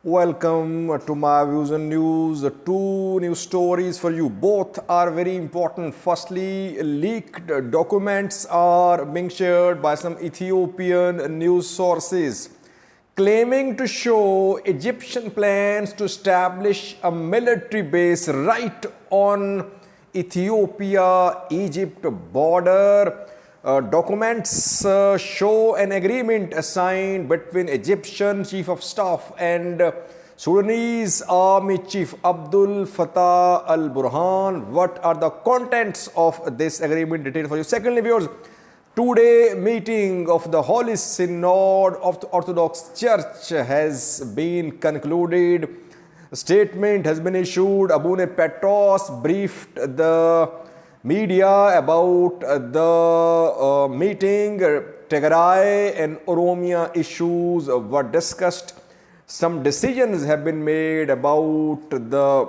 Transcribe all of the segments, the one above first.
Welcome to my views and news. Two news stories for you. Both are very important. Firstly, leaked documents are being shared by some Ethiopian news sources claiming to show Egyptian plans to establish a military base right on Ethiopia-Egypt border. Documents show an agreement signed between Egyptian Chief of Staff and Sudanese Army Chief Abdul Fattah al-Burhan. What are the contents of this agreement? Detailed for you. Secondly, viewers, two-day meeting of the Holy Synod of the Orthodox Church has been concluded. A statement has been issued. Abune Petros briefed the media about the meeting. Tigray and Oromia issues were discussed. Some decisions have been made about the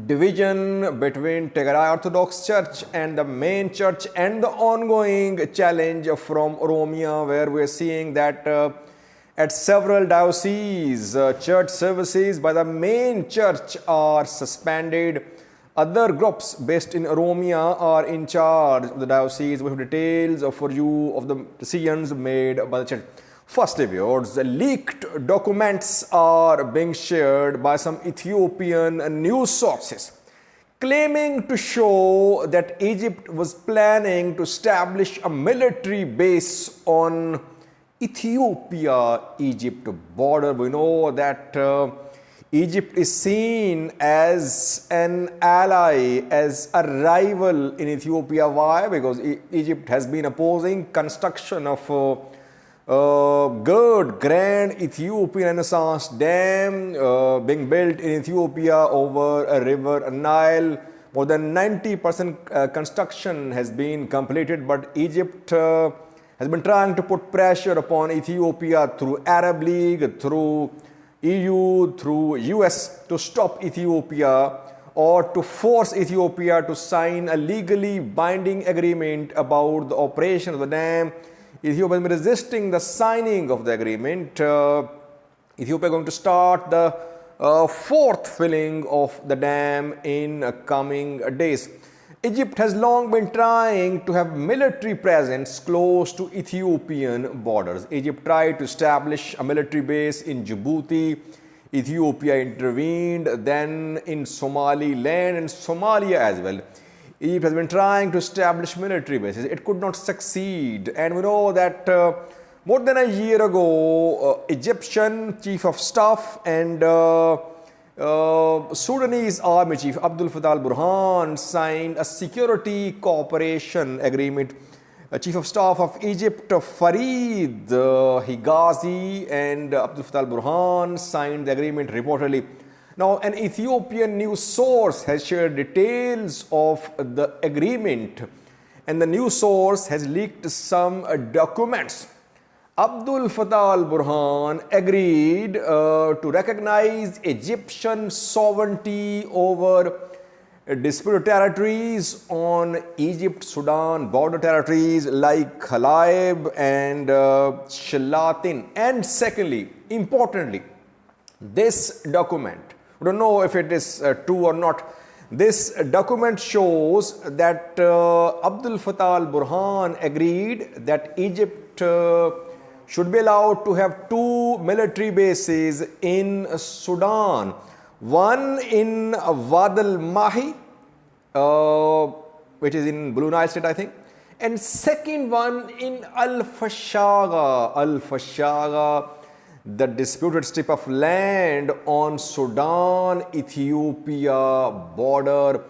division between Tigray Orthodox Church and the main church and the ongoing challenge from Oromia, where we are seeing that at several dioceses, church services by the main church are suspended. Other groups based in Oromia are in charge of the diocese. We have details for you of the decisions made by the church. Firstly, viewers, leaked documents are being shared by some Ethiopian news sources claiming to show that Egypt was planning to establish a military base on Ethiopia-Egypt border. We know that Egypt is seen as an ally, as a rival in Ethiopia. Why? Because Egypt has been opposing construction of grand Ethiopian Renaissance Dam being built in Ethiopia over a river Nile. More than 90% construction has been completed, but Egypt has been trying to put pressure upon Ethiopia through Arab League, through EU, through US to stop Ethiopia or to force Ethiopia to sign a legally binding agreement about the operation of the dam. Ethiopia has been resisting the signing of the agreement. Ethiopia is going to start the fourth filling of the dam in coming days. Egypt has long been trying to have military presence close to Ethiopian borders. Egypt tried to establish a military base in Djibouti. Ethiopia intervened, then in Somaliland and Somalia as well. Egypt has been trying to establish military bases. It could not succeed. And we know that more than a year ago, Egyptian Chief of Staff and Sudanese Army Chief Abdul Fattah al-Burhan signed a security cooperation agreement. Chief of Staff of Egypt Farid Higazi and Abdul Fattah al-Burhan signed the agreement reportedly. Now, an Ethiopian news source has shared details of the agreement, and the news source has leaked some documents. Abdul Fattah al-Burhan agreed to recognize Egyptian sovereignty over disputed territories on Egypt-Sudan border territories like Khalib and Shalatin. And secondly, importantly, this document, we don't know if it is true or not, this document shows that Abdul Fattah al-Burhan agreed that Egypt should be allowed to have two military bases in Sudan. One in Wad al-Mahi, which is in Blue Nile State, I think, and second one in Al-Fashaga. Al-Fashaga, the disputed strip of land on Sudan-Ethiopia border.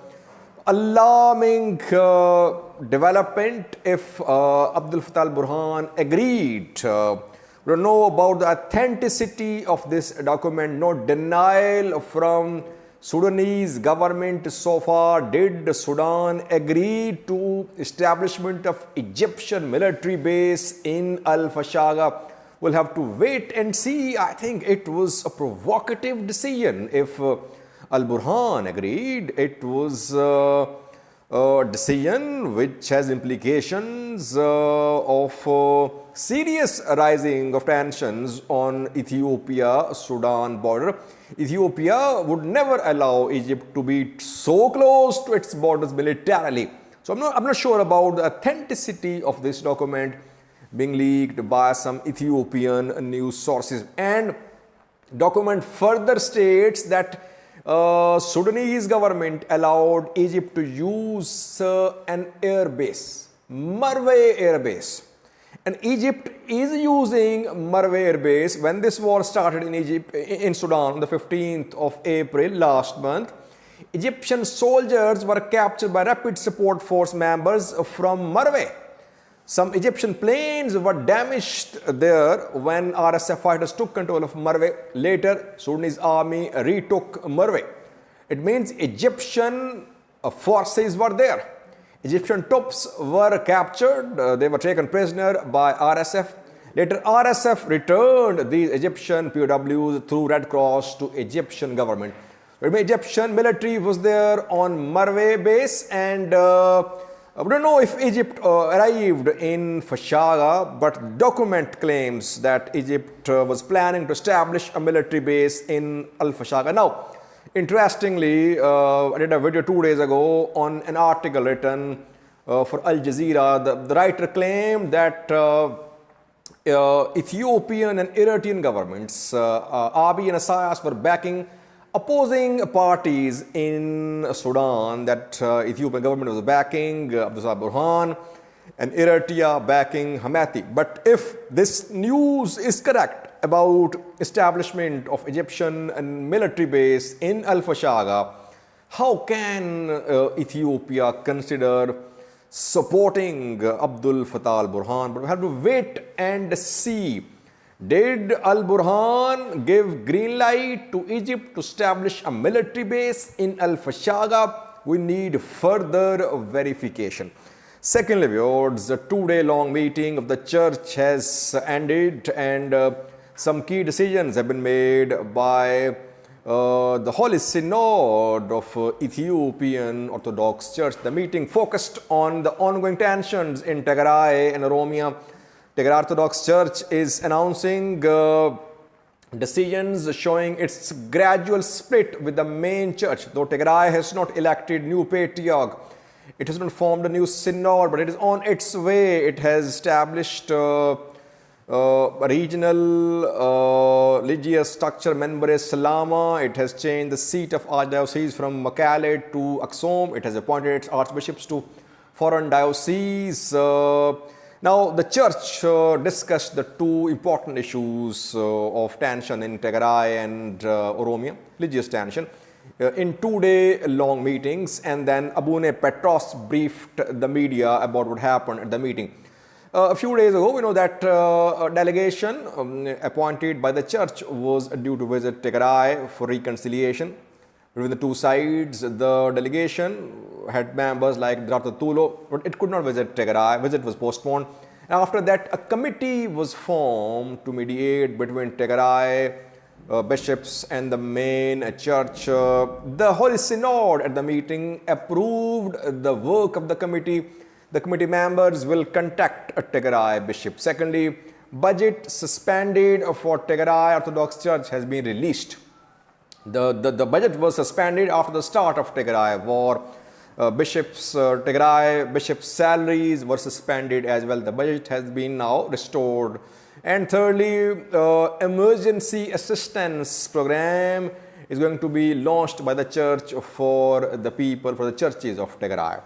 Alarming development if Abdul Fattah al-Burhan agreed. We don't know about the authenticity of this document. No denial from Sudanese government so far. Did Sudan agree to establishment of Egyptian military base in Al-Fashaga? We'll have to wait and see. I think it was a provocative decision if Al-Burhan agreed. It was decision which has implications of serious rising of tensions on Ethiopia Sudan border. Ethiopia would never allow Egypt to be so close to its borders militarily. So I'm not sure about the authenticity of this document being leaked by some Ethiopian news sources. And document further states that Sudanese government allowed Egypt to use an air base, Marway air base. And Egypt is using Marway air base. When this war started in Sudan on the 15th of April last month, Egyptian soldiers were captured by Rapid Support Force members from Marway. Some Egyptian planes were damaged there when RSF fighters took control of Marway. Later, Sudanese army retook Marway. It means Egyptian forces were there. Egyptian troops were captured. They were taken prisoner by RSF. Later, RSF returned these Egyptian POWs through Red Cross to Egyptian government. Egyptian military was there on Marway base, and we don't know if Egypt arrived in Fashaga, but document claims that Egypt was planning to establish a military base in Al-Fashaga. Now, interestingly, I did a video 2 days ago on an article written for Al Jazeera. The writer claimed that Ethiopian and Eritrean governments, Abiy and Isaias, were backing opposing parties in Sudan, that Ethiopian government was backing Abdullah Burhan and Eritrea backing Hemeti. But if this news is correct about establishment of Egyptian and military base in Al-Fashaga, how can Ethiopia consider supporting Abdul Fattah al-Burhan? But we have to wait and see. Did al-Burhan give green light to Egypt to establish a military base in Al-Fashaga? We need further verification. Secondly, viewers, the 2-day-long meeting of the church has ended, and some key decisions have been made by the Holy Synod of Ethiopian Orthodox Church. The meeting focused on the ongoing tensions in Tigray and Oromia. Tigray Orthodox Church is announcing decisions showing its gradual split with the main church. Though Tigray has not elected new patriarch, it has not formed a new synod, but it is on its way. It has established a regional religious structure, Menbere Salama. It has changed the seat of archdiocese from Mekelle to Aksum. It has appointed its archbishops to foreign dioceses. Now, the church discussed the two important issues of tension in Tigray and Oromia, religious tension, in 2-day-long meetings, and then Abune Petros briefed the media about what happened at the meeting. A few days ago, we know that a delegation appointed by the church was due to visit Tigray for reconciliation between the two sides. The delegation had members like Dr. Tulo, but it could not visit Tigray. Visit was postponed. After that, a committee was formed to mediate between Tigray bishops and the main church. The Holy Synod at the meeting approved the work of the committee. The committee members will contact a Tigray bishop. Secondly, budget suspended for Tigray Orthodox Church has been released. The budget was suspended after the start of Tigray war. Tigray bishops' salaries were suspended as well. The budget has been now restored. And thirdly, emergency assistance program is going to be launched by the church for the people, for the churches of Tigray.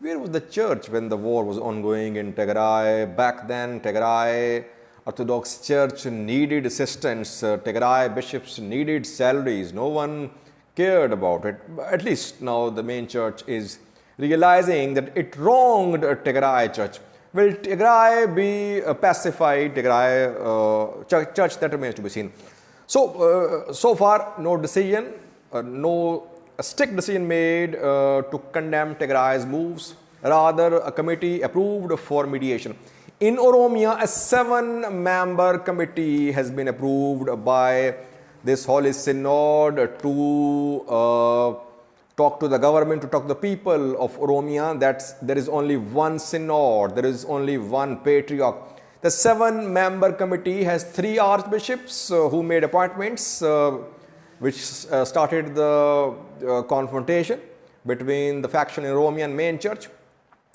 Where was the church when the war was ongoing in Tigray? Back then, Tigray Orthodox Church needed assistance. Tigray bishops needed salaries. No one cared about it. At least now the main church is realizing that it wronged Tigray church. Will Tigray be pacified? Tigray church, that remains to be seen. So far, no decision, no strict decision made to condemn Tigray's moves. Rather, a committee approved for mediation. In Oromia, a 7-member committee has been approved by this Holy Synod to talk to the government, to talk to the people of Oromia, that there is only one synod, there is only one patriarch. The 7-member committee has 3 archbishops who made appointments, which started the confrontation between the faction in Oromia and main church.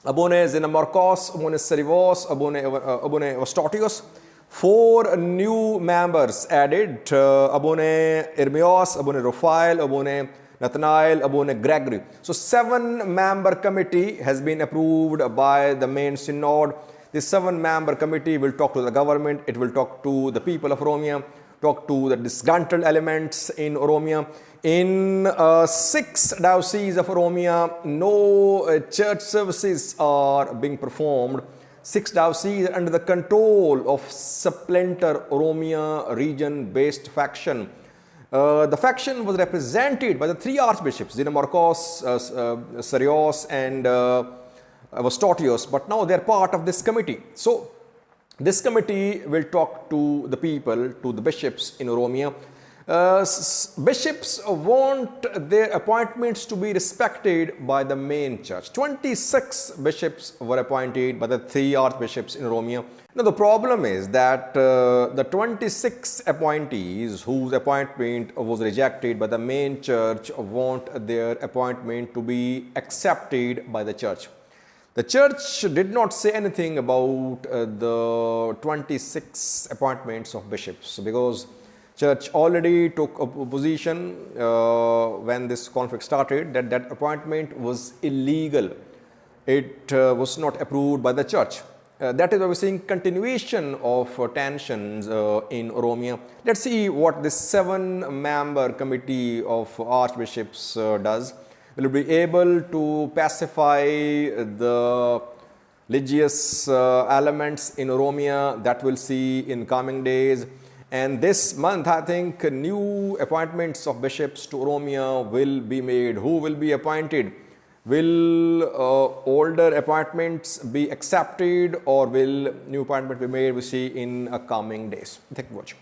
Abone Xenomarkos, Abone Serivos, Abone Evostotios. 4 new members added, Abone Irmios, Abone Raphael, Abone Nathanael, Abone Gregory. So 7-member committee has been approved by the main synod. This 7-member committee will talk to the government, it will talk to the people of Oromia, talk to the disgruntled elements in Oromia. In 6 dioceses of Oromia, no church services are being performed. 6 dioceses under the control of splinter Oromia region-based faction. The faction was represented by the 3 archbishops, Xenomarkos, Serios, and Evostotios, but now they are part of this committee. So, this committee will talk to the people, to the bishops in Oromia. Bishops want their appointments to be respected by the main church. 26 bishops were appointed by the 3 archbishops in Oromia. Now the problem is that the 26 appointees whose appointment was rejected by the main church want their appointment to be accepted by the church. The church did not say anything about the 26 appointments of bishops, because church already took a position when this conflict started that that appointment was illegal. It was not approved by the church. That is why we're seeing continuation of tensions in Oromia. Let's see what this 7-member committee of archbishops does. Will be able to pacify the religious elements in Oromia? That we'll see in coming days. And this month, I think, new appointments of bishops to Oromia will be made. Who will be appointed? Will older appointments be accepted, or will new appointment be made? We see in coming days. Thank you for watching.